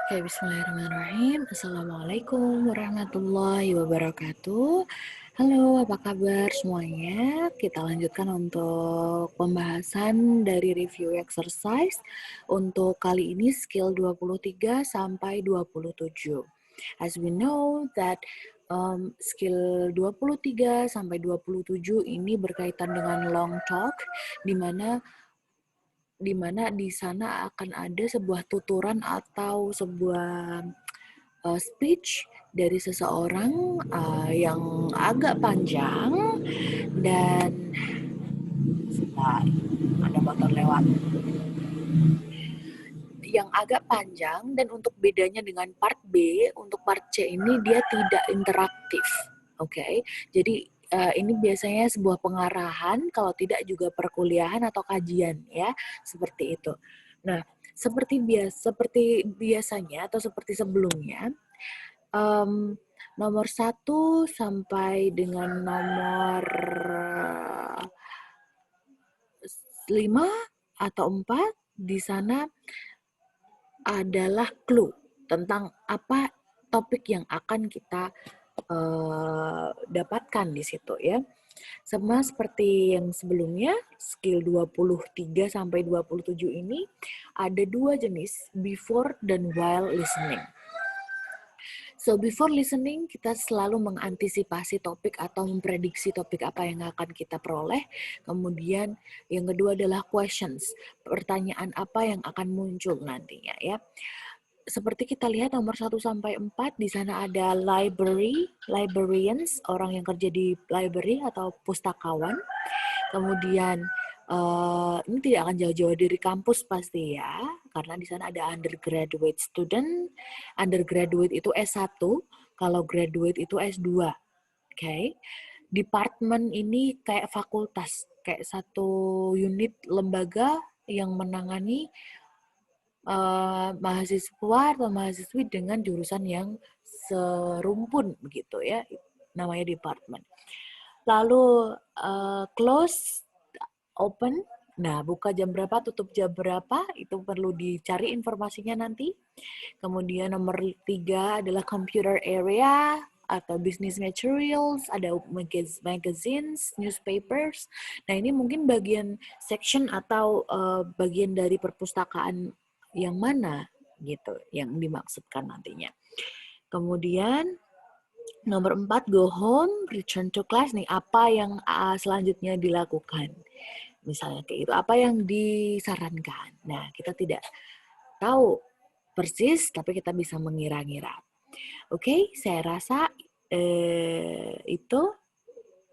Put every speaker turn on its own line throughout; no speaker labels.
Oke, bismillahirrahmanirrahim. Assalamualaikum warahmatullahi wabarakatuh. Halo, apa kabar semuanya? Kita lanjutkan untuk pembahasan dari review exercise untuk kali ini skill 23 sampai 27. As we know that skill 23 sampai 27 ini berkaitan dengan long talk, di mana di sana akan ada sebuah tuturan atau sebuah speech dari seseorang yang agak panjang dan sebentar, ada motor lewat, yang agak panjang, dan untuk bedanya dengan part B, untuk part C ini dia tidak interaktif. Oke. Jadi ini biasanya sebuah pengarahan, kalau tidak juga perkuliahan atau kajian ya, seperti itu. Nah, seperti biasanya atau seperti sebelumnya, nomor 1 sampai dengan nomor 5 atau 4 di sana adalah clue tentang apa topik yang akan kita dapatkan di situ ya. Sama seperti yang sebelumnya, skill 23 sampai 27 ini ada dua jenis, before dan while listening. So before listening, kita selalu mengantisipasi topik atau memprediksi topik apa yang akan kita peroleh. Kemudian yang kedua adalah questions, pertanyaan apa yang akan muncul nantinya ya. Seperti kita lihat nomor 1 sampai 4 di sana ada librarians, orang yang kerja di library atau pustakawan. Kemudian ini tidak akan jauh-jauh dari kampus pasti ya, karena di sana ada undergraduate student. Undergraduate itu S1, kalau graduate itu S2. Okay. Department ini kayak fakultas, kayak satu unit lembaga yang menangani mahasiswa atau mahasiswi dengan jurusan yang serumpun begitu ya, namanya department. Lalu close, open. Nah, buka jam berapa, tutup jam berapa, itu perlu dicari informasinya nanti. Kemudian nomor 3 adalah computer area atau business materials, ada magazines, newspapers. Nah, ini mungkin bagian section atau bagian dari perpustakaan yang mana gitu yang dimaksudkan nantinya. Kemudian nomor 4, go home, return to class. Nih, apa yang selanjutnya dilakukan? Misalnya kayak itu, apa yang disarankan. Nah, kita tidak tahu persis, tapi kita bisa mengira-ngira. Oke, saya rasa itu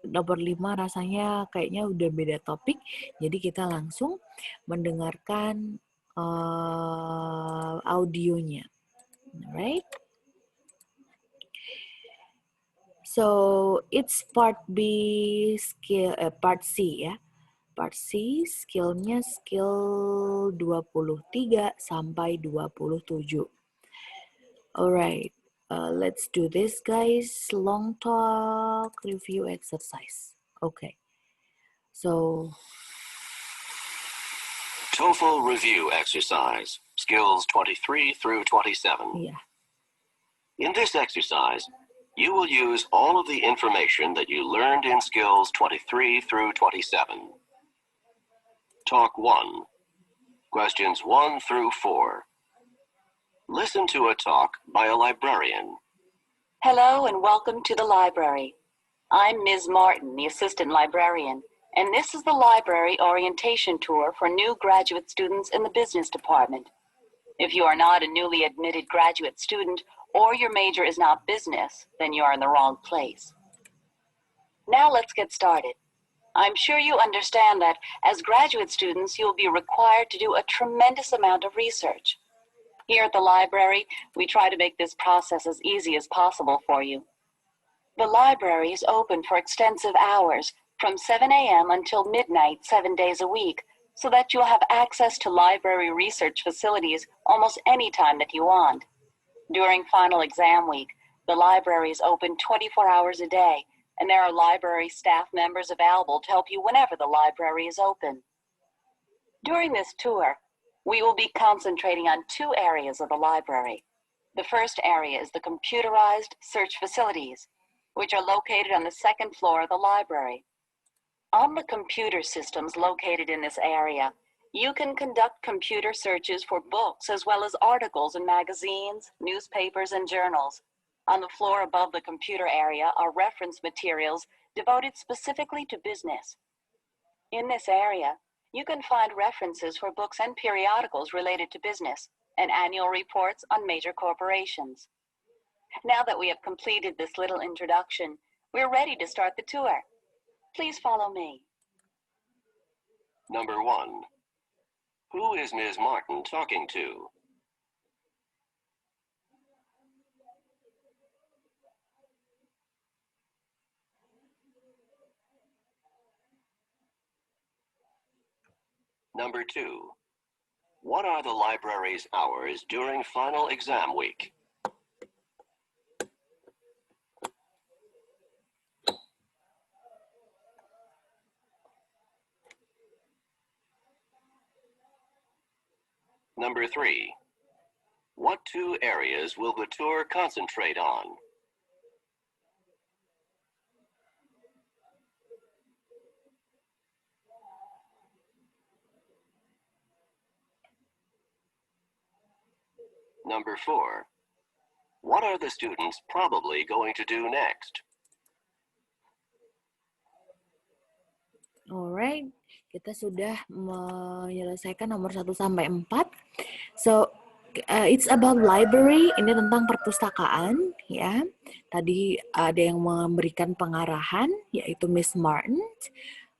nomor 5 rasanya kayaknya udah beda topik. Jadi kita langsung mendengarkan audionya. Alright? So, it's part B skill, part C ya. Part C, skillnya skill 23 sampai 27. Alright, let's do this guys. Long talk review exercise. Okay, so
TOEFL review exercise, skills 23 through 27.
yeah.
In this exercise, you will use all of the information that you learned in skills 23 through 27. Talk 1. Questions 1 through 4. Listen to a talk by a librarian.
Hello and welcome to the library. I'm Ms. Martin, the assistant librarian, and this is the library orientation tour for new graduate students in the business department. If you are not a newly admitted graduate student or your major is not business, then you are in the wrong place. Now let's get started. I'm sure you understand that as graduate students, you'll be required to do a tremendous amount of research. Here at the library, we try to make this process as easy as possible for you. The library is open for extensive hours, from 7 a.m. until midnight, 7 days a week, so that you'll have access to library research facilities almost any time that you want. During final exam week, the library is open 24 hours a day, and there are library staff members available to help you whenever the library is open. During this tour, we will be concentrating on 2 areas of the library. The first area is the computerized search facilities, which are located on the second floor of the library. On the computer systems located in this area, you can conduct computer searches for books as well as articles in magazines, newspapers, and journals. On the floor above the computer area are reference materials devoted specifically to business. In this area, you can find references for books and periodicals related to business and annual reports on major corporations. Now that we have completed this little introduction, we're ready to start the tour. Please follow me.
Number 1. Who is Ms. Martin talking to? Number 2. What are the library's hours during final exam week? Number 3. What 2 areas will the tour concentrate on? Number 4. What are the students probably going to do next?
Alright, kita sudah menyelesaikan nomor 1 sampai 4. So, it's about library, ini tentang perpustakaan, ya. Tadi ada yang memberikan pengarahan, yaitu Miss Martin.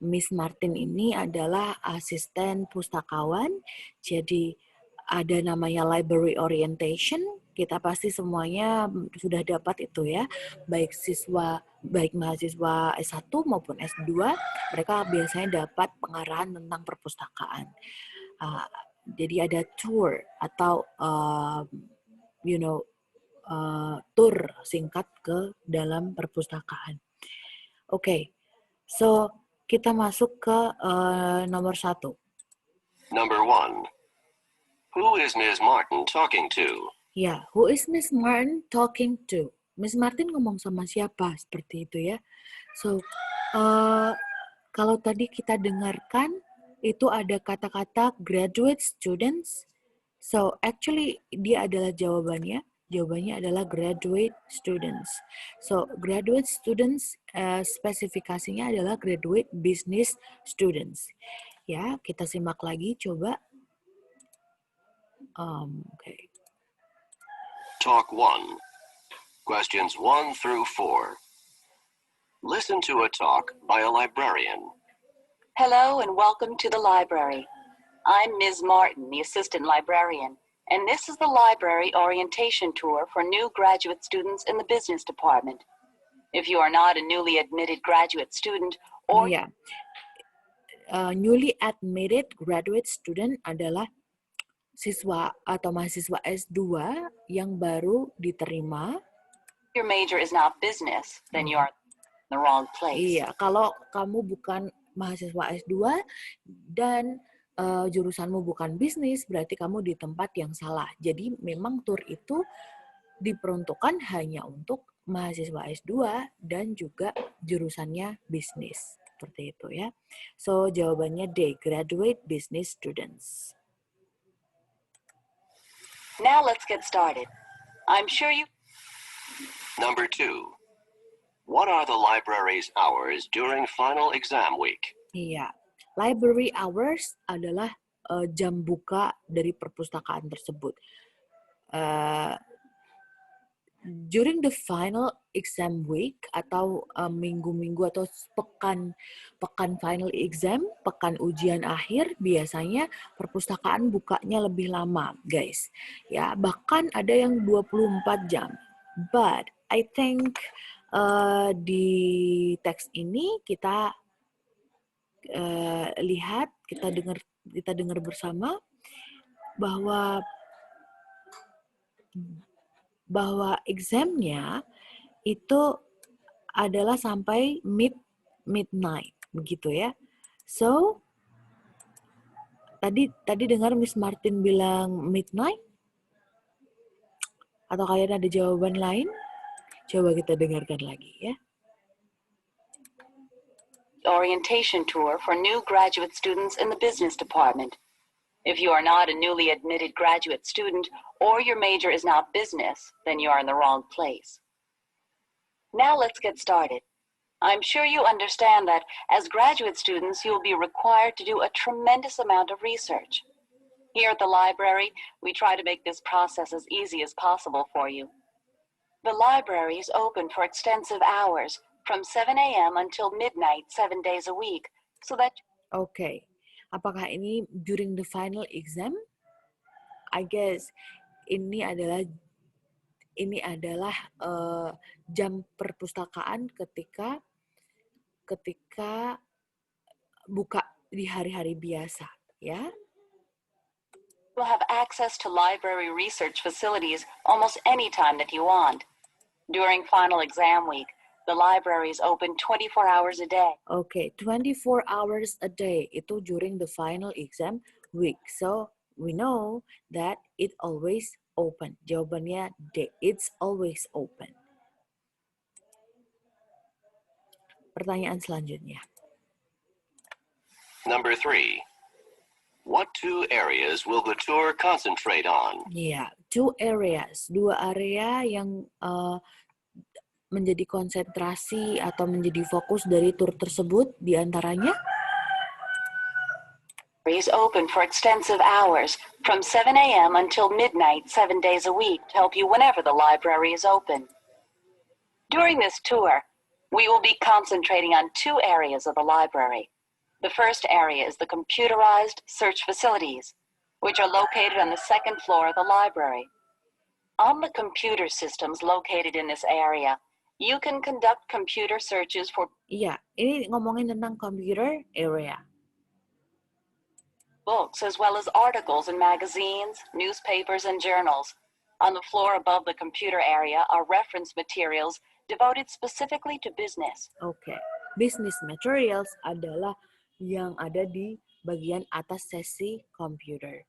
Miss Martin ini adalah asisten pustakawan, jadi ada namanya library orientation. Kita pasti semuanya sudah dapat itu ya, baik mahasiswa S1 maupun S2, mereka biasanya dapat pengarahan tentang perpustakaan. Jadi ada tour atau tour singkat ke dalam perpustakaan. Oke, so kita masuk ke nomor 1.
Number 1. Who is Ms. Martin talking to?
Ya, who is Miss Martin talking to? Miss Martin ngomong sama siapa? Seperti itu ya. So, kalau tadi kita dengarkan, itu ada kata-kata graduate students. So, actually dia adalah jawabannya. Jawabannya adalah graduate students. So, graduate students spesifikasinya adalah graduate business students. Ya, kita simak lagi coba. Okay.
Talk 1. Questions 1 through 4. Listen to a talk by a librarian.
Hello and welcome to the library. I'm Ms. Martin, the assistant librarian, and this is the library orientation tour for new graduate students in the business department. If you are not a newly admitted graduate student or
newly admitted graduate student adalah siswa atau mahasiswa S2 yang baru diterima.
Your major is not business, then you are in the wrong place.
Iya, kalau kamu bukan mahasiswa S2 dan jurusanmu bukan bisnis, berarti kamu di tempat yang salah. Jadi memang tur itu diperuntukkan hanya untuk mahasiswa S2 dan juga jurusannya bisnis. Seperti itu ya. So jawabannya D, graduate business students.
Now let's get started. I'm sure you...
Number 2. What are the library's hours during final exam week?
Iya, library hours adalah jam buka dari perpustakaan tersebut. During the final exam week atau minggu-minggu atau pekan final exam, pekan ujian akhir, biasanya perpustakaan bukanya lebih lama, guys. Ya, bahkan ada yang 24 jam. But I think di teks ini kita lihat, kita dengar bersama bahwa examnya itu adalah sampai midnight, begitu ya. So, tadi dengar Miss Martin bilang midnight? Atau kalian ada jawaban lain? Coba kita dengarkan lagi ya.
Orientation tour for new graduate students in the business department. If you are not a newly admitted graduate student or your major is not business, then you are in the wrong place. Now let's get started. I'm sure you understand that as graduate students, you'll be required to do a tremendous amount of research. Here at the library, we try to make this process as easy as possible for you. The library is open for extensive hours from 7 a.m. until midnight, 7 days a week, so that...
Okay. Apakah ini during the final exam? I guess ini adalah jam perpustakaan ketika buka di hari-hari biasa, ya.
You'll have access to library research facilities almost any time that you want. During final exam week, the library is open 24 hours a day.
Okay, 24 hours a day itu during the final exam week. So, we know that it always open. Jawabannya D, it's always open. Pertanyaan selanjutnya.
Number 3. What 2 areas will the tour concentrate on?
Yeah, 2 areas. 2 area yang menjadi konsentrasi atau menjadi fokus dari tur tersebut, di antaranya
is open for extensive hours from 7 a.m. until midnight, 7 days a week to help you whenever the library is open. During this tour, we will be concentrating on 2 areas of the library. The first area is the computerized search facilities, which are located on the 2nd floor of the library. On the computer systems located in this area, you can conduct computer searches for...
Iya, ini ngomongin tentang computer area.
Books, as well as articles in magazines, newspapers, and journals. On the floor above the computer area are reference materials devoted specifically to business.
Okay. Business materials adalah yang ada di bagian atas sesi computer.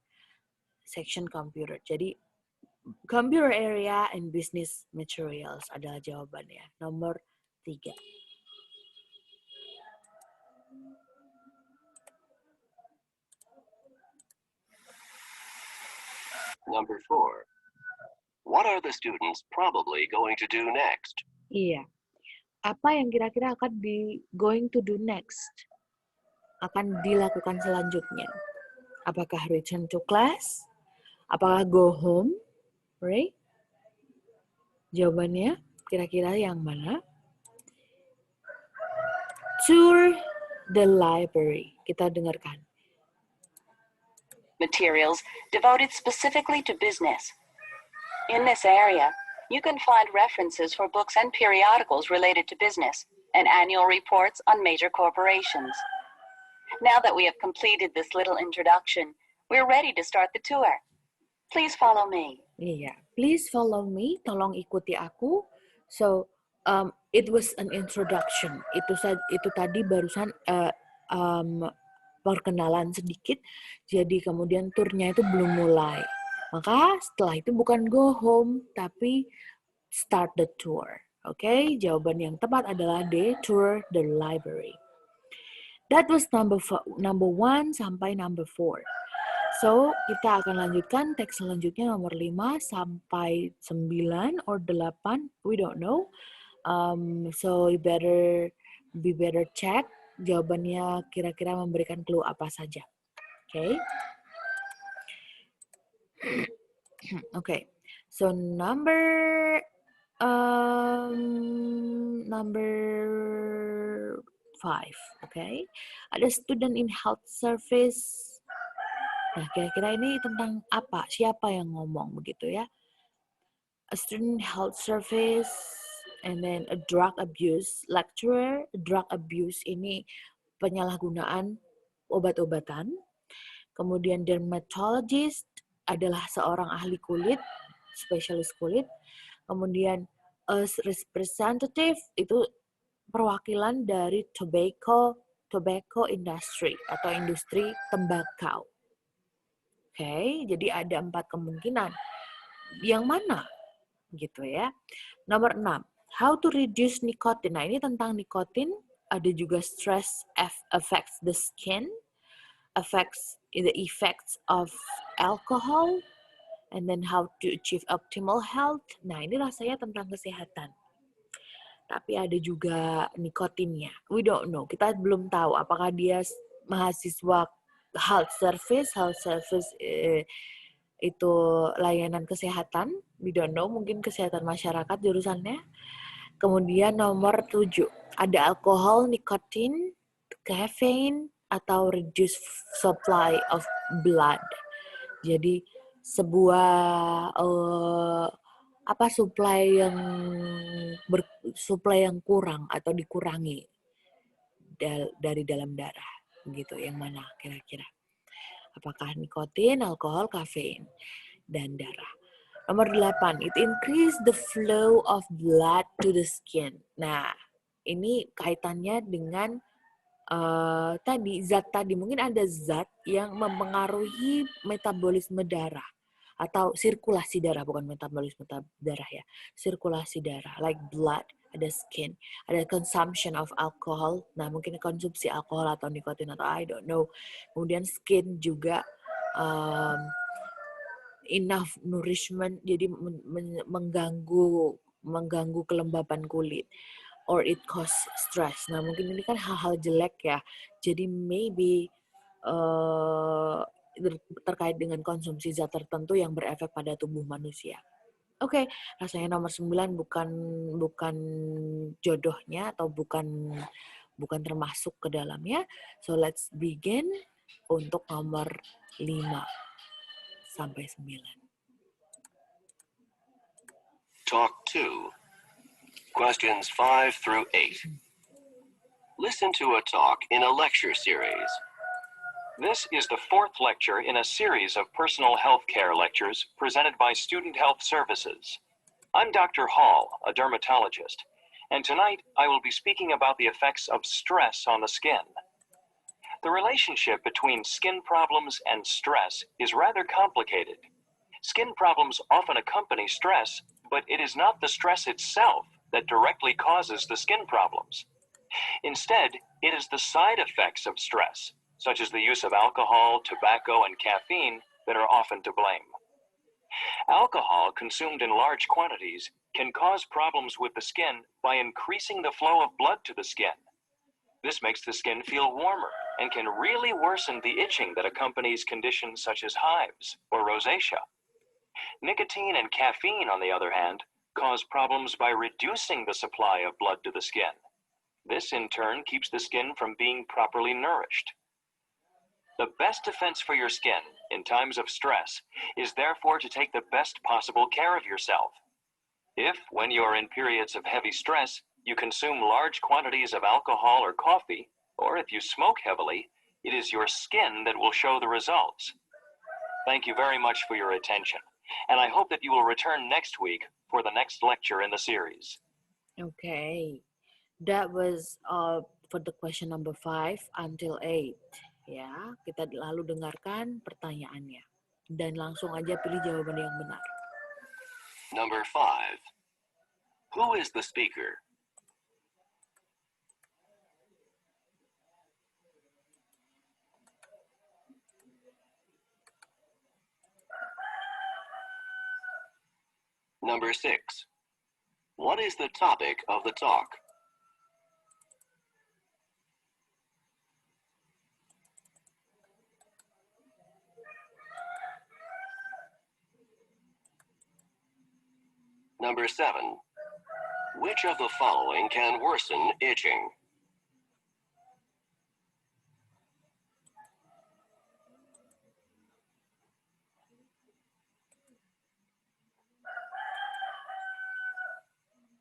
Section computer. Jadi, computer area and business materials adalah jawabannya. Nomor 3.
Number 4. What are the students probably going to do next?
Iya. Apa yang kira-kira akan going to do next? Akan dilakukan selanjutnya. Apakah return to class? Apakah go home? Right? Jawabannya kira-kira yang mana? Tour the library. Kita dengarkan.
Materials devoted specifically to business. In this area, you can find references for books and periodicals related to business and annual reports on major corporations. Now that we have completed this little introduction, we're ready to start the tour. Please follow me.
Iya, please follow me. Tolong ikuti aku. So, it was an introduction. Itu tadi barusan perkenalan sedikit. Jadi kemudian turnya itu belum mulai. Maka setelah itu bukan go home, tapi start the tour. Oke, jawaban yang tepat adalah D, tour the library. That was number 1 sampai number 4. So, kita akan lanjutkan teks selanjutnya nomor 5 sampai 9 or 8, we don't know. So, you better check jawabannya kira-kira memberikan clue apa saja. Okay? Okay. So, number 5, okay? Ada student in health service. Nah, kira-kira ini tentang apa? Siapa yang ngomong begitu ya? A student health service, and then a drug abuse lecturer. Drug abuse ini penyalahgunaan obat-obatan. Kemudian dermatologist adalah seorang ahli kulit, spesialis kulit. Kemudian a representative itu perwakilan dari tobacco industry atau industri tembakau. Oke, jadi ada 4 kemungkinan. Yang mana gitu ya. Nomor 6, how to reduce nicotine. Nah, ini tentang nikotin, ada juga stress affects the skin, affects the effects of alcohol, and then how to achieve optimal health. Nah, ini rasanya tentang kesehatan. Tapi ada juga nikotinnya. We don't know. Kita belum tahu apakah dia mahasiswa health service itu layanan kesehatan. We don't know. Mungkin kesehatan masyarakat jurusannya. Kemudian nomor 7. Ada alkohol, nikotin, caffeine, atau reduce supply of blood. Jadi sebuah supply yang kurang atau dikurangi dari dalam darah, gitu. Yang mana kira-kira? Apakah nikotin, alkohol, kafein, dan darah? Nomor 8, it increase the flow of blood to the skin. Nah, ini kaitannya dengan zat tadi. Mungkin ada zat yang mempengaruhi metabolisme darah atau sirkulasi darah, bukan metabolisme darah ya, sirkulasi darah, like blood, ada skin, ada consumption of alcohol. Nah, mungkin konsumsi alkohol atau nikotin atau I don't know. Kemudian skin juga enough nourishment, jadi mengganggu kelembapan kulit, or it cause stress. Nah, mungkin ini kan hal-hal jelek ya. Jadi maybe terkait dengan konsumsi zat tertentu yang berefek pada tubuh manusia. Oke, rasanya nomor 9 bukan jodohnya atau bukan termasuk ke dalamnya. So let's begin untuk nomor 5 sampai 9.
Talk 2. Questions 5 through 8. Listen to a talk in a lecture series.
This is the 4th lecture in a series of personal health care lectures presented by Student Health Services. I'm Dr. Hall, a dermatologist, and tonight I will be speaking about the effects of stress on the skin. The relationship between skin problems and stress is rather complicated. Skin problems often accompany stress, but it is not the stress itself that directly causes the skin problems. Instead, it is the side effects of stress, such as the use of alcohol, tobacco, and caffeine, that are often to blame. Alcohol consumed in large quantities can cause problems with the skin by increasing the flow of blood to the skin. This makes the skin feel warmer and can really worsen the itching that accompanies conditions such as hives or rosacea. Nicotine and caffeine, on the other hand, cause problems by reducing the supply of blood to the skin. This, in turn, keeps the skin from being properly nourished. The best defense for your skin in times of stress is therefore to take the best possible care of yourself. If, when you are in periods of heavy stress, you consume large quantities of alcohol or coffee, or if you smoke heavily, it is your skin that will show the results. Thank you very much for your attention, and I hope that you will return next week for the next lecture in the series.
Okay, that was for the question number 5 until 8. Ya, kita lalu dengarkan pertanyaannya dan langsung aja pilih jawaban yang benar.
Number 5. Who is the speaker? Number 6. What is the topic of the talk? Number 7. Which of the following can worsen itching?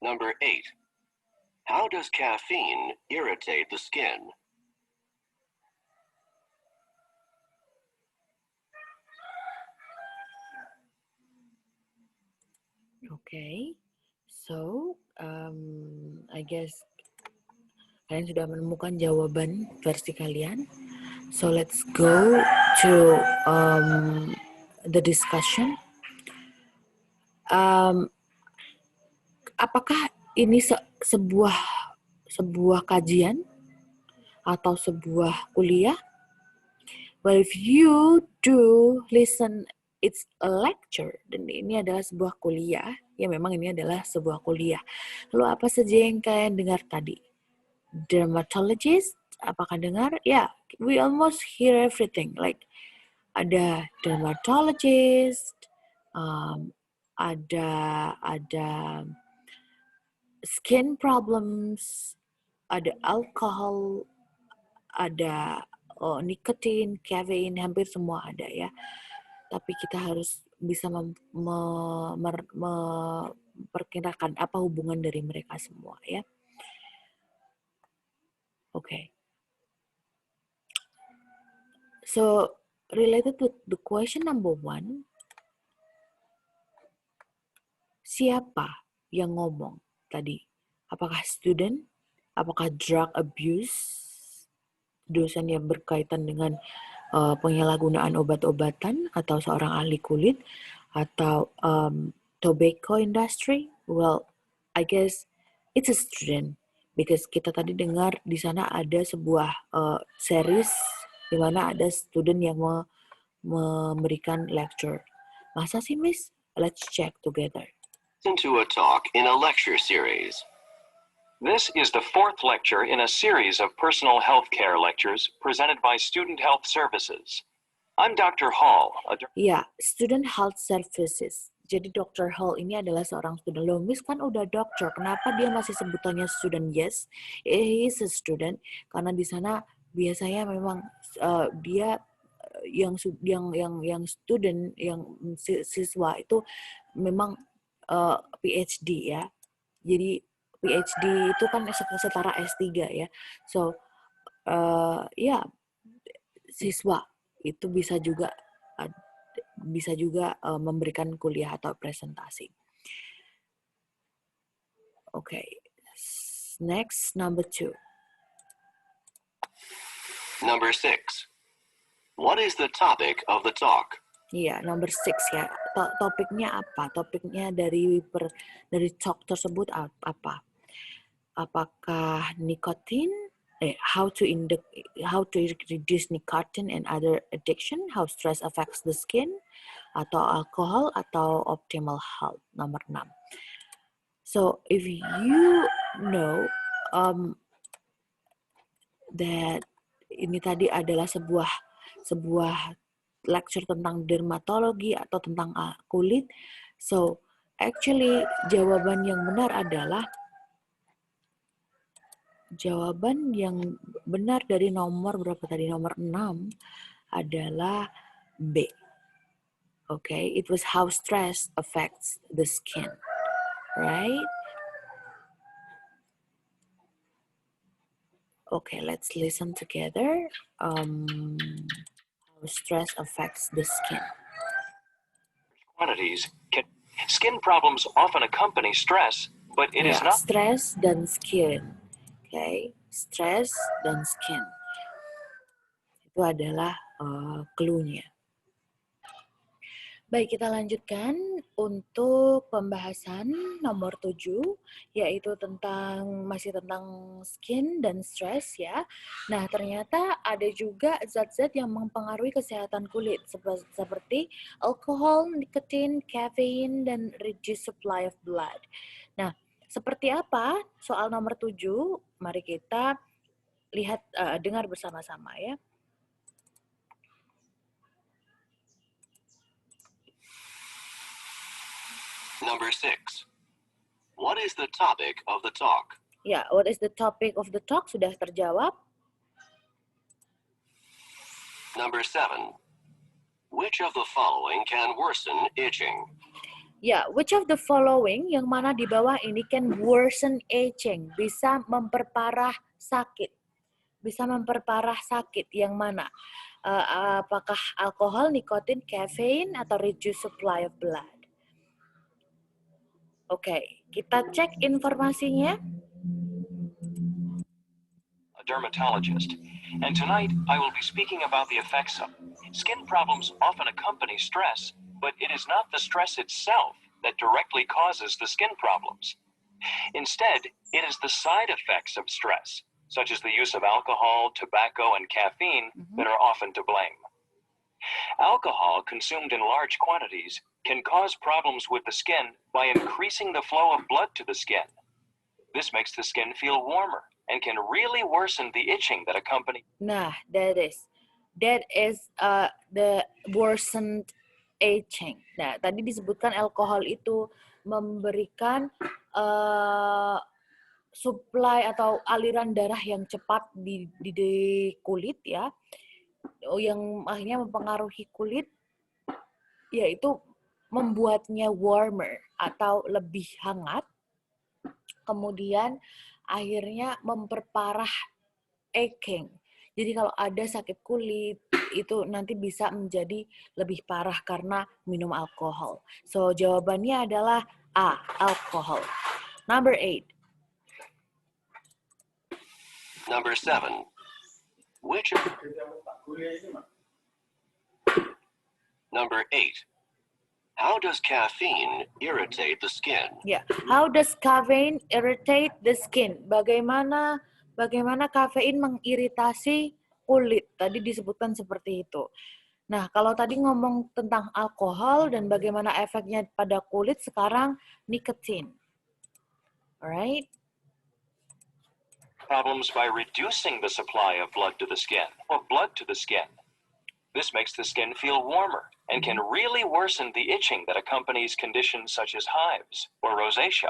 Number 8. How does caffeine irritate the skin?
Okay, so I guess kalian sudah menemukan jawaban versi kalian. So let's go to the discussion. apakah ini sebuah kajian atau sebuah kuliah? Well, if you do listen, it's a lecture, dan ini adalah sebuah kuliah. Ya, memang ini adalah sebuah kuliah. Lalu apa saja yang kalian dengar tadi? Dermatologist, apakah dengar? Ya, we almost hear everything. Like, ada dermatologist, ada skin problems, ada alcohol, ada nikotin, caffeine, hampir semua ada ya. Tapi kita harus bisa memperkirakan apa hubungan dari mereka semua ya. Okay. So related to the question number 1, siapa yang ngomong tadi? Apakah student? Apakah drug abuse? Dosen yang berkaitan dengan penyalahgunaan obat-obatan, atau seorang ahli kulit, atau tobacco industry? Well, I guess it's a student, because kita tadi dengar di sana ada sebuah series di mana ada student yang memberikan lecture. Masa sih, Miss? Let's check together.
Listen to a talk in a lecture series.
This is the 4th lecture in a series of personal health care lectures presented by Student Health Services. I'm Dr. Hall.
Ya, Student Health Services. Jadi Dr. Hall ini adalah seorang student. Loh, Miss kan udah dokter, kenapa dia masih sebutannya student? Yes, he is a student, karena di sana biasanya memang dia yang student, yang siswa itu memang PhD ya. Jadi PhD itu kan setara S3 ya. So, ya, siswa itu bisa juga memberikan kuliah atau presentasi. Okay. Next, number 2.
Number 6. What is the topic of the talk?
Iya, number 6 ya. Topiknya apa? Topiknya dari talk tersebut apa? Apakah nikotin? How to reduce nicotine and other addiction? How stress affects the skin? Atau alcohol? Atau optimal health? Nomor 6. So if you know that ini tadi adalah sebuah lecture tentang dermatologi atau tentang kulit, so actually jawaban yang benar dari nomor berapa tadi? Nomor 6 adalah B. Okay, it was how stress affects the skin, right? Okay, let's listen together. How stress affects the skin.
Quantities. Skin problems often accompany stress, but it is not.
Stress dan skin. Okay, stress dan skin. Itu adalah clue-nya. Baik, kita lanjutkan untuk pembahasan nomor 7, yaitu masih tentang skin dan stress ya. Nah, ternyata ada juga zat-zat yang mempengaruhi kesehatan kulit, seperti alkohol, nikotin, caffeine, dan reduced supply of blood. Nah, seperti apa soal nomor 7? Mari kita lihat, dengar bersama-sama ya.
Number 6. What is the topic of the talk?
Ya, what is the topic of the talk? Sudah terjawab.
Number 7. Which of the following can worsen itching?
Ya, which of the following, yang mana di bawah ini, can worsen itching, bisa memperparah sakit. Bisa memperparah sakit, yang mana? Apakah alkohol, nikotin, caffeine, atau reduced supply of blood? Oke, kita cek informasinya.
A dermatologist, and tonight I will be speaking about the effects of skin problems. Often accompany stress, but it is not the stress itself that directly causes the skin problems. Instead, it is the side effects of stress, such as the use of alcohol, tobacco, and caffeine, that are often to blame. Alcohol consumed in large quantities can cause problems with the skin by increasing the flow of blood to the skin. This makes the skin feel warmer and can really worsen the itching that accompanies.
Nah, that is the worsened aging. Nah, tadi disebutkan alkohol itu memberikan suplai atau aliran darah yang cepat di kulit ya, yang akhirnya mempengaruhi kulit, yaitu membuatnya warmer atau lebih hangat, kemudian akhirnya memperparah aching. Jadi kalau ada sakit kulit, itu nanti bisa menjadi lebih parah karena minum alkohol. So, jawabannya adalah A, alkohol. Number 8.
Number 7. Number 8. How does caffeine irritate the skin?
Ya, how does caffeine irritate the skin? Bagaimana kafein mengiritasi kulit? Tadi disebutkan seperti itu. Nah, kalau tadi ngomong tentang alkohol dan bagaimana efeknya pada kulit, sekarang nikotin. Alright?
Problems by reducing the supply of blood to the skin. This makes the skin feel warmer and can really worsen the itching that accompanies conditions such as hives or rosacea.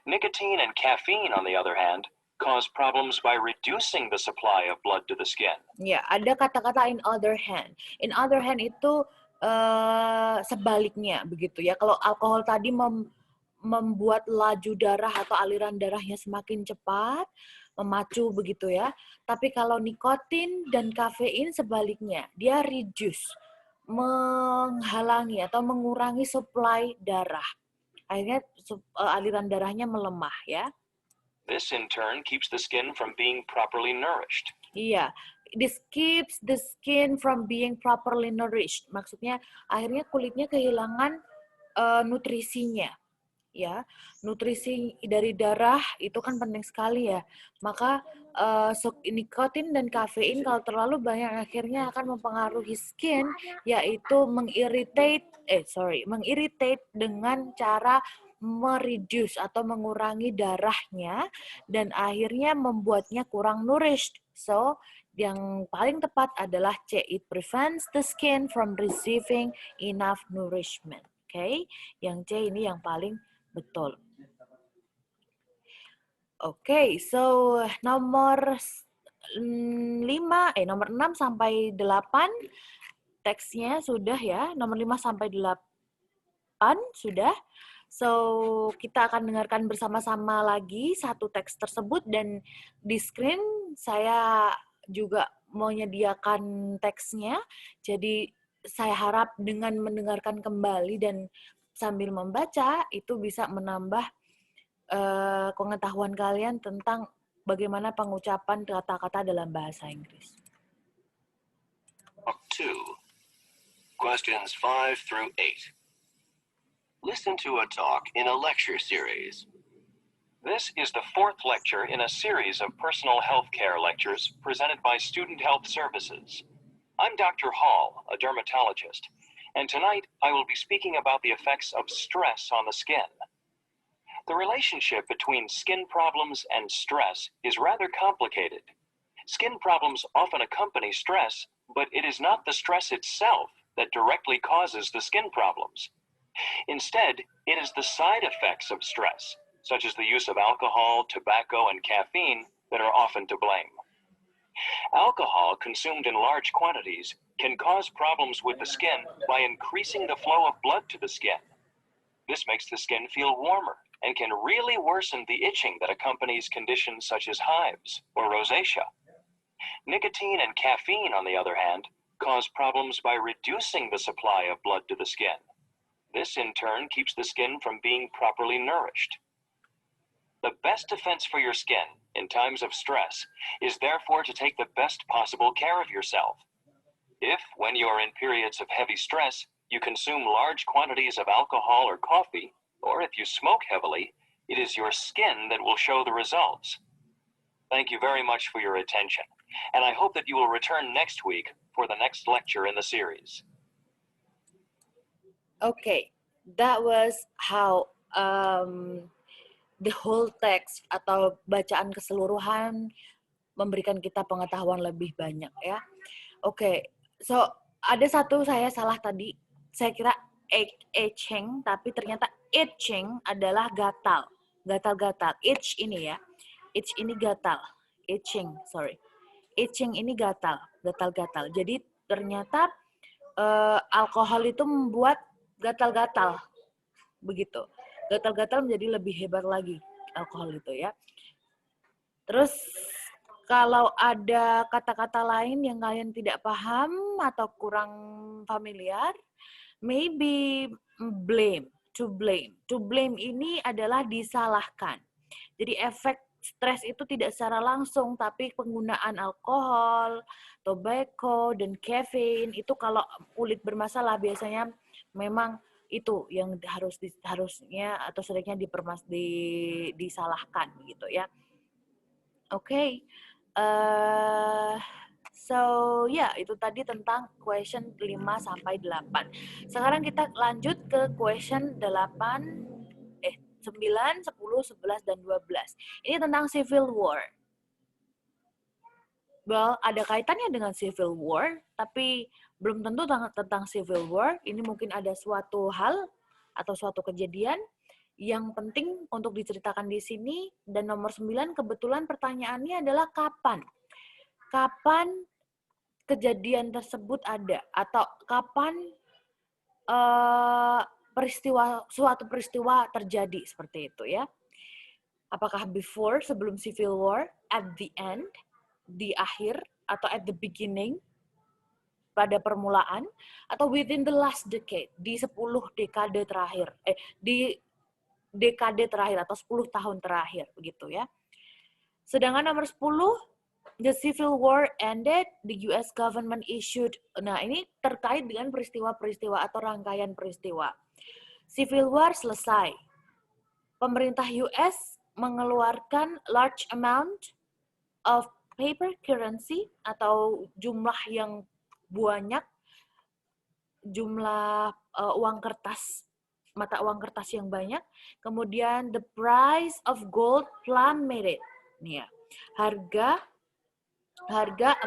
Nicotine and caffeine, on the other hand, cause problems by reducing the supply of blood to the skin.
Ya, ada kata-kata in other hand. In other hand itu sebaliknya begitu ya. Kalau alkohol tadi membuat laju darah atau aliran darahnya semakin cepat, memacu begitu ya. Tapi kalau nikotin dan kafein sebaliknya, dia reduce, menghalangi atau mengurangi suplai darah. Akhirnya aliran darahnya melemah ya.
This in turn keeps the skin from being properly nourished.
Iya, this keeps the skin from being properly nourished. Maksudnya akhirnya kulitnya kehilangan nutrisinya. Ya, nutrisi dari darah itu kan penting sekali ya. Maka nikotin dan kafein kalau terlalu banyak akhirnya akan mempengaruhi skin, yaitu mengiritate dengan cara mereduce atau mengurangi darahnya dan akhirnya membuatnya kurang nourished. So, yang paling tepat adalah C. It prevents the skin from receiving enough nourishment. Okay? Yang C ini yang paling betul. Oke, so nomor 6 sampai 8 teksnya sudah ya. Nomor 5 sampai 8 sudah. So, kita akan dengarkan bersama-sama lagi satu teks tersebut dan di screen saya juga mau menyediakan teksnya. Jadi, saya harap dengan mendengarkan kembali dan sambil membaca itu bisa menambah pengetahuan kalian tentang bagaimana pengucapan kata-kata dalam bahasa Inggris.
2. Questions 5 through 8. Listen to a talk in a lecture series.
This is the 4th lecture in a series of personal health care lectures presented by Student Health Services. I'm Dr. Hall, a dermatologist, and tonight I will be speaking about the effects of stress on the skin. The relationship between skin problems and stress is rather complicated. Skin problems often accompany stress, but it is not the stress itself that directly causes the skin problems. Instead, it is the side effects of stress, such as the use of alcohol, tobacco, and caffeine, that are often to blame. Alcohol consumed in large quantities can cause problems with the skin by increasing the flow of blood to the skin. This makes the skin feel warmer and can really worsen the itching that accompanies conditions such as hives or rosacea. Nicotine and caffeine, on the other hand, cause problems by reducing the supply of blood to the skin. This, in turn, keeps the skin from being properly nourished. The best defense for your skin in times of stress is therefore to take the best possible care of yourself. If, when you are in periods of heavy stress, you consume large quantities of alcohol or coffee, or if you smoke heavily, It is your skin that will show the results. Thank you very much for your attention, and I hope that you will return next week for the next lecture in the series.
Okay, that was how the whole text atau bacaan keseluruhan memberikan kita pengetahuan lebih banyak ya. Oke, so ada satu saya salah tadi. Saya kira itching, tapi ternyata itching adalah gatal. Gatal-gatal. Itch ini ya. Itch ini gatal. Itching, sorry. Itching ini gatal. Gatal-gatal. Jadi ternyata alkohol itu membuat gatal-gatal. Begitu. Gatal-gatal menjadi lebih hebat lagi alkohol itu ya. Terus kalau ada kata-kata lain yang kalian tidak paham atau kurang familiar, maybe blame, to blame. To blame ini adalah disalahkan. Jadi efek stres itu tidak secara langsung, tapi penggunaan alkohol, tobacco, dan caffeine itu kalau kulit bermasalah biasanya memang itu yang harusnya atau seringnya disalahkan gitu ya. Oke. So itu tadi tentang question 5 sampai 8. Sekarang kita lanjut ke question 9, 10, 11 dan 12. Ini tentang civil war. Well, ada kaitannya dengan civil war, tapi belum tentu tentang civil war. Ini mungkin ada suatu hal atau suatu kejadian yang penting untuk diceritakan di sini. Dan nomor 9 kebetulan pertanyaannya adalah kapan? Kapan kejadian tersebut ada? Atau kapan suatu peristiwa terjadi seperti itu ya? Apakah before, sebelum civil war, at the end, di akhir, atau at the beginning, pada permulaan, atau within the last decade, di 10 dekade terakhir, di dekade terakhir atau 10 tahun terakhir begitu ya. Sedangkan nomor 10, the civil war ended, the US government issued. Nah, ini terkait dengan peristiwa-peristiwa atau rangkaian peristiwa. Civil war selesai. Pemerintah US mengeluarkan large amount of paper currency atau jumlah yang banyak, jumlah uang kertas, mata uang kertas yang banyak. Kemudian the price of gold plummeted. Nih ya, harga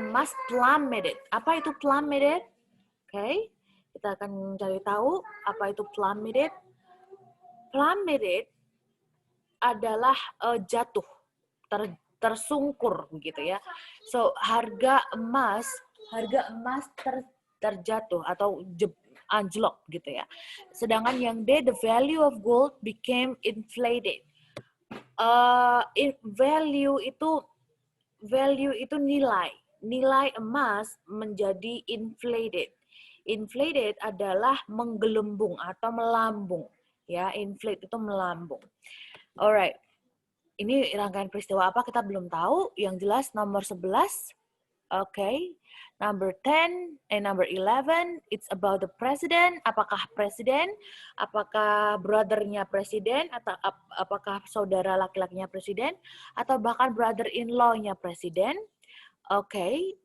emas plummeted. Apa itu plummeted? Oke, kita akan cari tahu apa itu plummeted. Plummeted adalah jatuh, tersungkur begitu ya. So harga emas terjatuh atau anjlok gitu ya. Sedangkan yang D, the value of gold became inflated. Value itu nilai emas menjadi inflated. Inflated adalah menggelembung atau melambung ya. Inflate itu melambung. Alright. Ini rangkaian peristiwa apa kita belum tahu. Yang jelas nomor 11. Okay. Number 11, it's about the president. Apakah presiden? Apakah brother-nya presiden? Atau apakah saudara laki-lakinya presiden? Atau bahkan brother-in-law-nya presiden? Okay.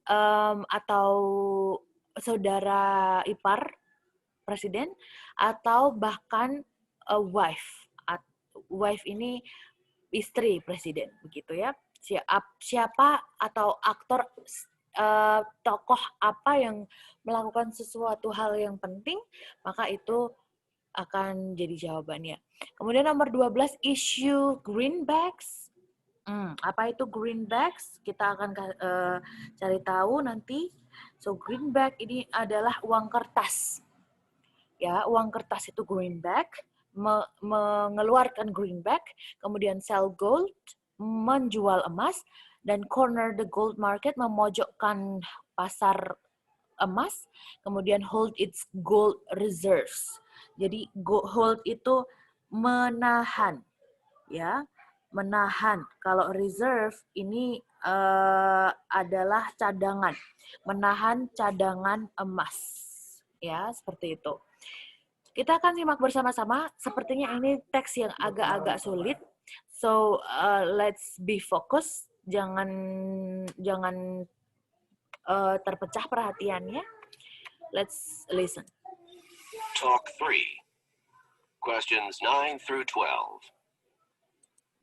Atau saudara ipar presiden? Atau bahkan a wife. Wife ini istri presiden, begitu ya. Siapa atau aktor tokoh apa yang melakukan sesuatu hal yang penting, maka itu akan jadi jawabannya. Kemudian nomor 12, issue greenbacks. Apa itu greenbacks? Kita akan cari tahu nanti. So greenback ini adalah uang kertas. Ya, uang kertas itu greenback, mengeluarkan greenback, kemudian sell gold, menjual emas, dan corner the gold market, memojokkan pasar emas, kemudian hold its gold reserves. Jadi hold itu menahan, ya, menahan. Kalau reserve ini adalah cadangan, menahan cadangan emas, ya, seperti itu. Kita akan simak bersama-sama. Sepertinya ini teks yang agak-agak sulit. So let's be focused. Jangan terpecah perhatiannya. Let's listen.
Talk 3. Questions 9 through 12.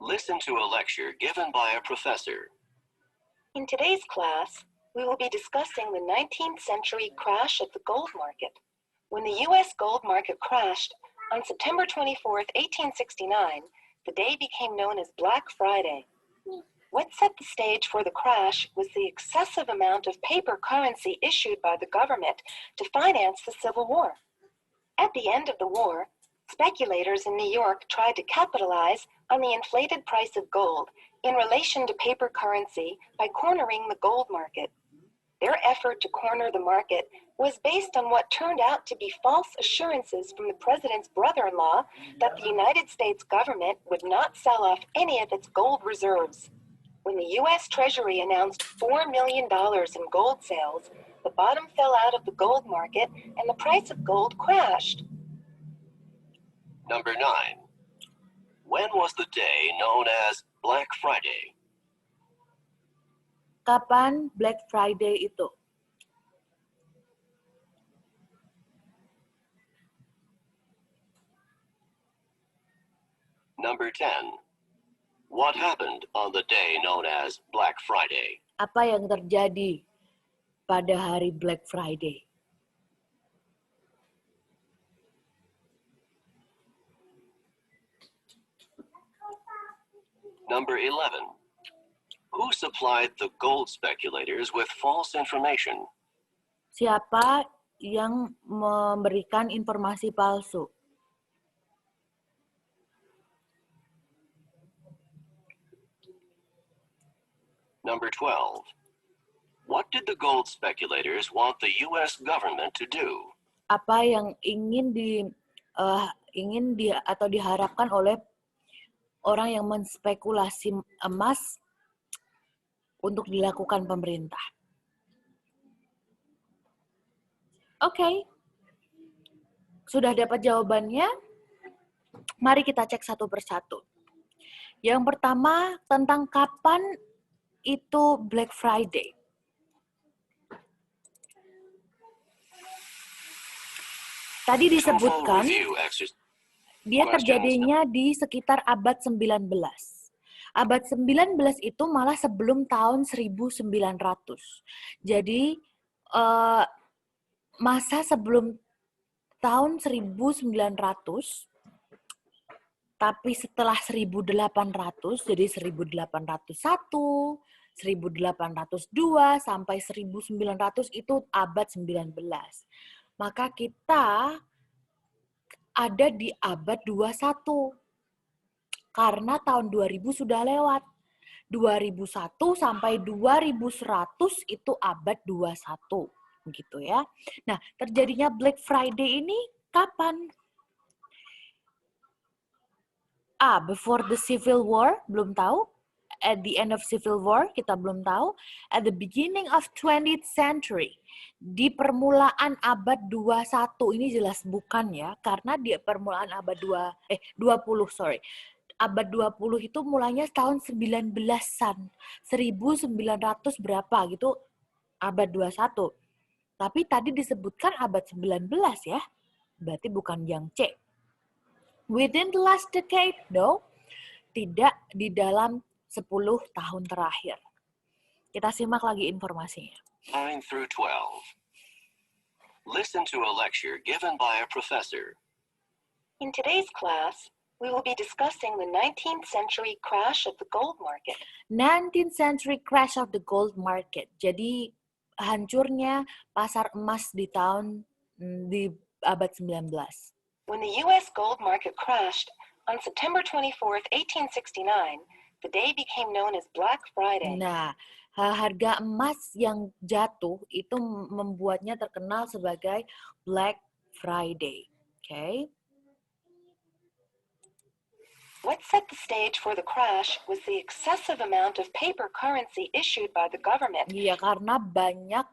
Listen to a lecture given by a professor.
In today's class, we will be discussing the 19th century crash of the gold market. When the U.S. gold market crashed on September 24th, 1869, the day became known as Black Friday. What set the stage for the crash was the excessive amount of paper currency issued by the government to finance the Civil War. At the end of the war, speculators in New York tried to capitalize on the inflated price of gold in relation to paper currency by cornering the gold market. Their effort to corner the market was based on what turned out to be false assurances from the president's brother-in-law that the United States government would not sell off any of its gold reserves. When the U.S. Treasury announced $4 million in gold sales, the bottom fell out of the gold market and the price of gold crashed.
Number 9. When was the day known as Black Friday?
Kapan Black Friday itu?
Number 10. What happened on the day known as Black Friday?
Apa yang terjadi pada hari Black Friday?
Number 11. Who supplied the gold speculators with false information?
Siapa yang memberikan informasi palsu?
Number 12. What did the gold speculators want the U.S. government to do?
Apa yang ingin atau diharapkan oleh orang yang menspekulasi emas untuk dilakukan pemerintah? Oke. Sudah dapat jawabannya? Mari kita cek satu persatu. Yang pertama, tentang kapan itu Black Friday. Tadi disebutkan dia terjadinya di sekitar abad 19. Abad 19 itu malah sebelum tahun 1900. Jadi masa sebelum tahun 1900, tapi setelah 1800, jadi 1801, 1802, sampai 1900 itu abad 19. Maka kita ada di abad 21. Karena tahun 2000 sudah lewat. 2001 sampai 2100 itu abad 21. Gitu ya. Nah, terjadinya Black Friday ini kapan? Before the Civil War, belum tahu. At the end of Civil War, kita belum tahu. At the beginning of 20th century, di permulaan abad 21, ini jelas bukan ya, karena di permulaan abad 20, sorry. Abad 20 itu mulainya tahun 1900-an. 1900 berapa gitu, abad 21. Tapi tadi disebutkan abad 19 ya, berarti bukan yang C. Within the last decade, no, tidak di dalam 10 tahun terakhir. Kita simak lagi informasinya.
9 through 12. Listen to a lecture given by a professor.
In today's class, we will be discussing the 19th century crash of the gold market.
19th century crash of the gold market. Jadi hancurnya pasar emas di abad 19.
When the U.S. gold market crashed on September 24th, 1869, the day became known as Black Friday.
Nah, harga emas yang jatuh itu membuatnya terkenal sebagai Black Friday. Okay?
What set the stage for the crash was the excessive amount of paper currency issued by the government.
Iya, karena banyak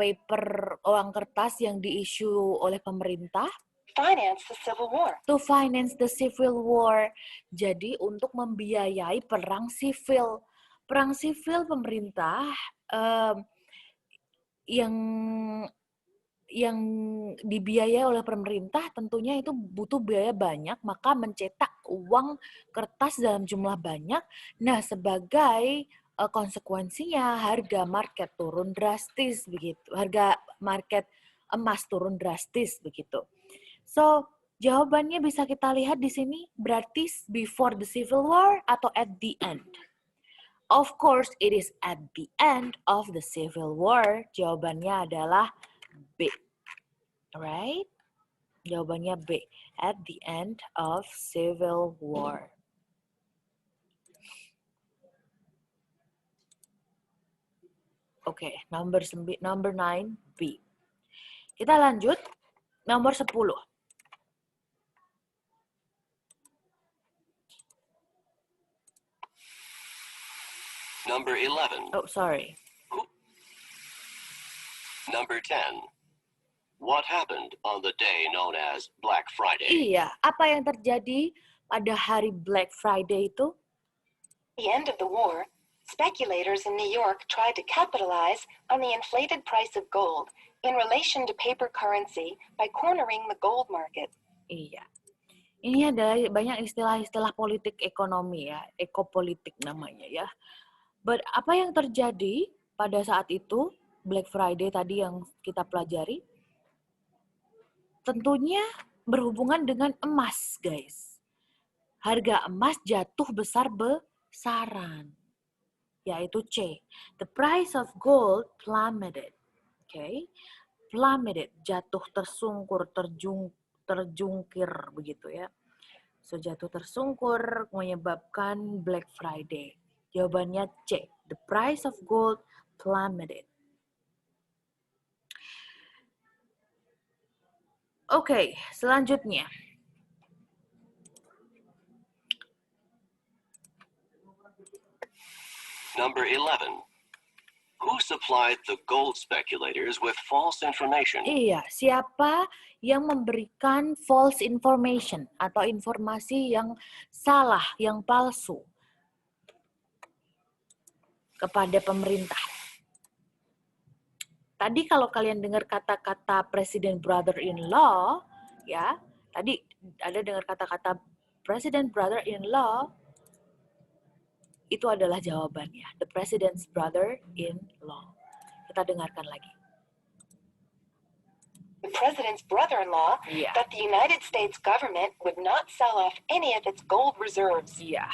paper uang kertas yang diissue oleh pemerintah.
finance the Civil War.
To finance the Civil War. Jadi untuk membiayai perang sivil. Perang sivil pemerintah yang dibiayai oleh pemerintah tentunya itu butuh biaya banyak, maka mencetak uang kertas dalam jumlah banyak. Nah, sebagai konsekuensinya harga market turun drastis begitu. Harga market emas turun drastis begitu. So, jawabannya bisa kita lihat di sini berarti before the Civil War atau at the end. Of course, it is at the end of the Civil War. Jawabannya adalah B. Right? Jawabannya B. At the end of Civil War. Oke, number 9, B. Kita lanjut. Nomor 10.
Number 11.
Oh, sorry.
Number 10. What happened on the day known as Black Friday?
Iya, apa yang terjadi pada hari Black Friday itu?
At the end of the war, speculators in New York tried to capitalize on the inflated price of gold in relation to paper currency by cornering the gold market.
Iya. Ini ada banyak istilah-istilah politik ekonomi ya, ekopolitik namanya ya. But apa yang terjadi pada saat itu, Black Friday tadi yang kita pelajari, tentunya berhubungan dengan emas, guys. Harga emas jatuh besar-besaran, yaitu C. The price of gold plummeted. Okay? Plummeted, jatuh tersungkur, terjungkir begitu ya. So, jatuh tersungkur menyebabkan Black Friday. Jawabannya C. The price of gold plummeted. Oke, selanjutnya.
Number 11. Who supplied the gold speculators with false information?
Iya, siapa yang memberikan false information atau informasi yang salah, yang palsu kepada pemerintah? Tadi kalau kalian dengar kata-kata President brother-in-law, ya, tadi ada dengar kata-kata President brother-in-law, itu adalah jawabannya. The President's brother-in-law. Kita dengarkan lagi.
The president's brother-in-law
Yeah.
that the United States government would not sell off any of its gold reserves
Iya.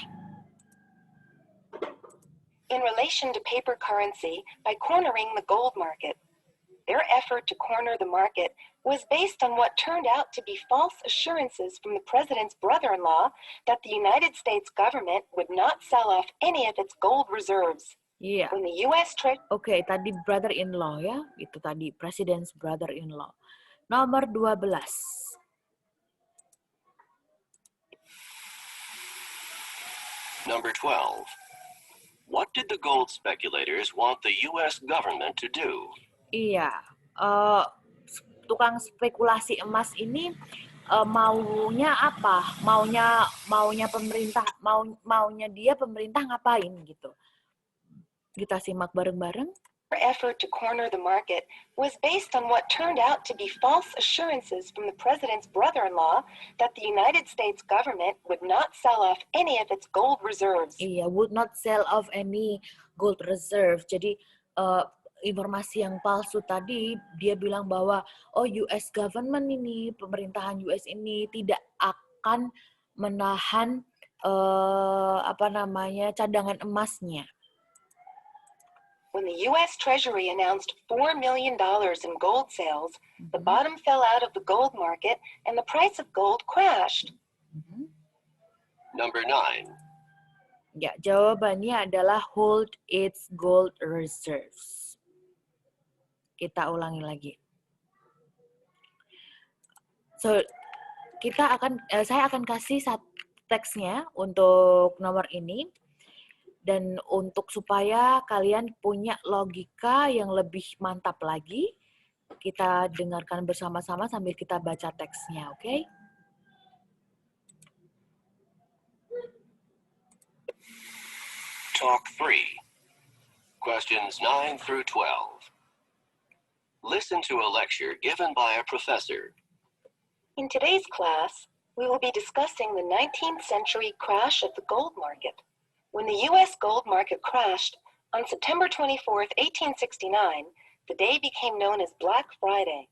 in relation to paper currency by cornering the gold market. Their effort to corner the market was based on what turned out to be false assurances from the president's brother-in-law that the United States government would not sell off any of its gold reserves.
Iya.
When the U.S. Treasury
Oke, tadi brother-in-law ya. Itu tadi President's brother-in-law. Nomor 12.
Number 12. What did the gold speculators want the U.S. government to do?
Iya, tukang spekulasi emas ini maunya apa? Maunya pemerintah, maunya dia pemerintah ngapain gitu? Kita simak bareng-bareng.
effort to corner the market was based on what turned out to be false assurances from the president's brother-in-law that the United States government would not sell off any of its gold reserves.
Iya, would not sell off any gold reserve. Jadi informasi yang palsu tadi dia bilang bahwa US government ini, pemerintahan US ini tidak akan menahan cadangan emasnya.
When the U.S. Treasury announced $4 million in gold sales, the bottom fell out of the gold market and the price of gold crashed.
Number 9.
Ya, jawabannya adalah hold its gold reserves. Kita ulangi lagi. So, saya akan kasih teksnya untuk nomor ini. Dan untuk supaya kalian punya logika yang lebih mantap lagi, kita dengarkan bersama-sama sambil kita baca teksnya, oke?
Talk 3. Questions 9 through 12. Listen to a lecture given by a professor.
In today's class, we will be discussing the 19th century crash of the gold market. When the U.S. gold market crashed on September 24th, 1869, the day became known as Black Friday.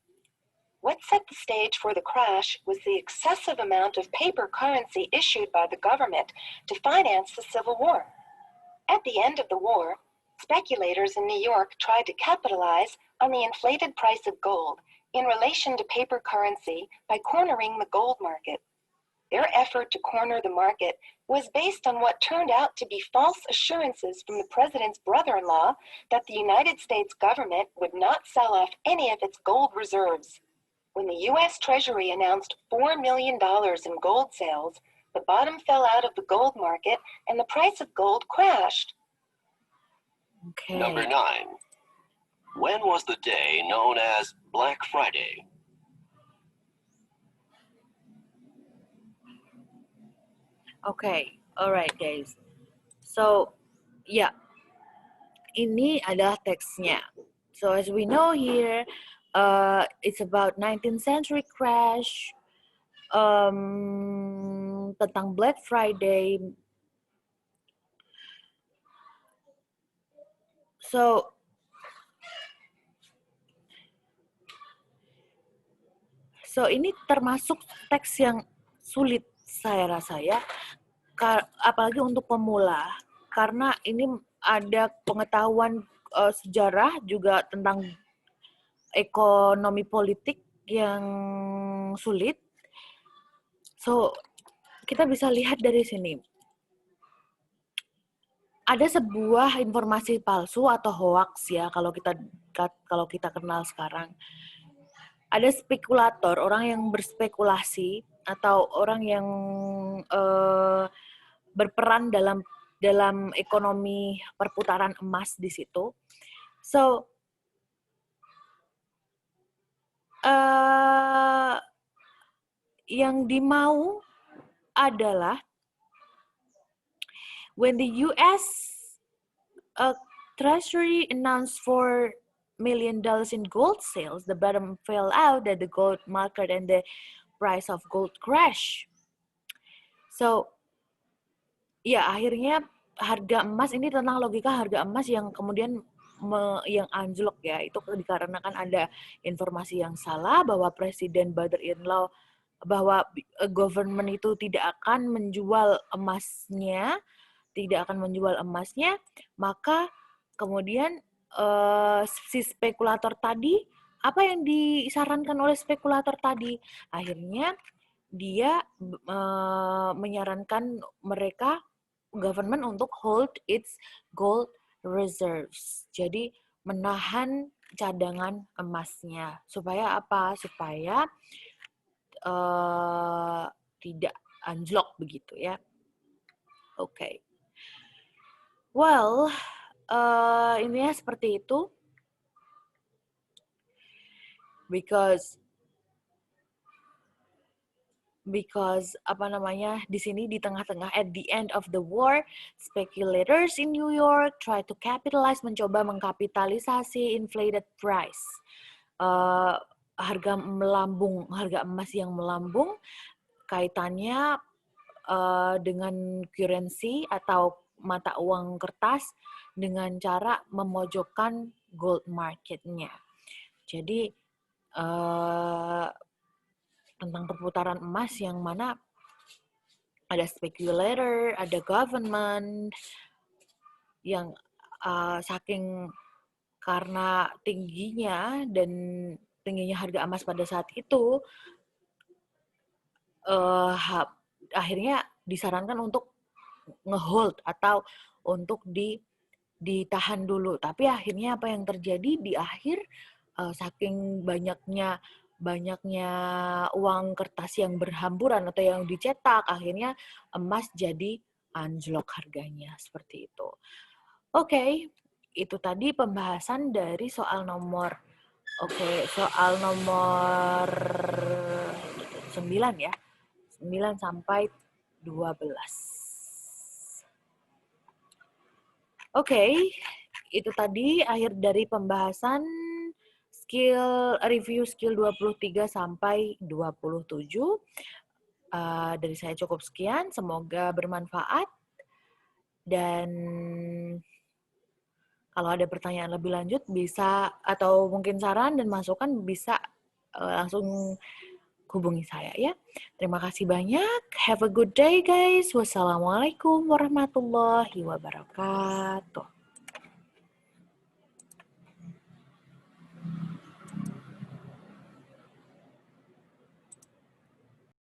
What set the stage for the crash was the excessive amount of paper currency issued by the government to finance the Civil War. At the end of the war, speculators in New York tried to capitalize on the inflated price of gold in relation to paper currency by cornering the gold market. Their effort to corner the market was based on what turned out to be false assurances from the president's brother-in-law that the United States government would not sell off any of its gold reserves. When the U.S. Treasury announced $4 million in gold sales, the bottom fell out of the gold market and the price of gold crashed.
Okay.
Number 9. When was the day known as Black Friday?
Okay, alright guys. So, yeah, ini adalah teksnya. So as we know here, it's about 19th century crash, tentang Black Friday. So ini termasuk teks yang sulit saya rasa ya, apalagi untuk pemula, karena ini ada pengetahuan sejarah juga tentang ekonomi politik yang sulit. So, kita bisa lihat dari sini. Ada sebuah informasi palsu atau hoax ya, kalau kita kenal sekarang. Ada spekulator, orang yang berspekulasi atau orang yang berperan dalam ekonomi perputaran emas di situ. So, yang dimau adalah when the U.S. Treasury announced $4 million in gold sales, the bottom fell out at the gold market and the price of gold crash. So, ya akhirnya harga emas ini tentang logika harga emas yang kemudian yang anjlok ya, itu dikarenakan ada informasi yang salah bahwa Presiden brother-in-law, bahwa government itu tidak akan menjual emasnya, maka kemudian si spekulator tadi, apa yang disarankan oleh spekulator tadi? Akhirnya dia menyarankan mereka, government, untuk hold its gold reserves. Jadi menahan cadangan emasnya. Supaya apa? Supaya tidak anjlok begitu ya. Oke. Well, intinya seperti itu. Because di sini di tengah-tengah, at the end of the war, speculators in New York try to capitalize, mencoba mengkapitalisasi inflated price. Harga emas yang melambung, kaitannya dengan currency atau mata uang kertas dengan cara memojokkan gold market-nya. Jadi tentang perputaran emas yang mana ada speculator, ada government yang saking karena tingginya harga emas pada saat itu, akhirnya disarankan untuk nge-hold atau untuk ditahan dulu. Tapi akhirnya apa yang terjadi di akhir, saking banyaknya uang kertas yang berhamburan atau yang dicetak, akhirnya emas jadi anjlok harganya, seperti itu. Oke, itu tadi pembahasan dari soal nomor Oke, soal nomor 9 ya. 9 sampai 12. Oke, itu tadi akhir dari pembahasan review skill 23 sampai 27. Dari saya cukup sekian, semoga bermanfaat. Dan kalau ada pertanyaan lebih lanjut bisa, atau mungkin saran dan masukan, bisa langsung hubungi saya ya. Terima kasih banyak. Have a good day guys. Wassalamualaikum warahmatullahi wabarakatuh.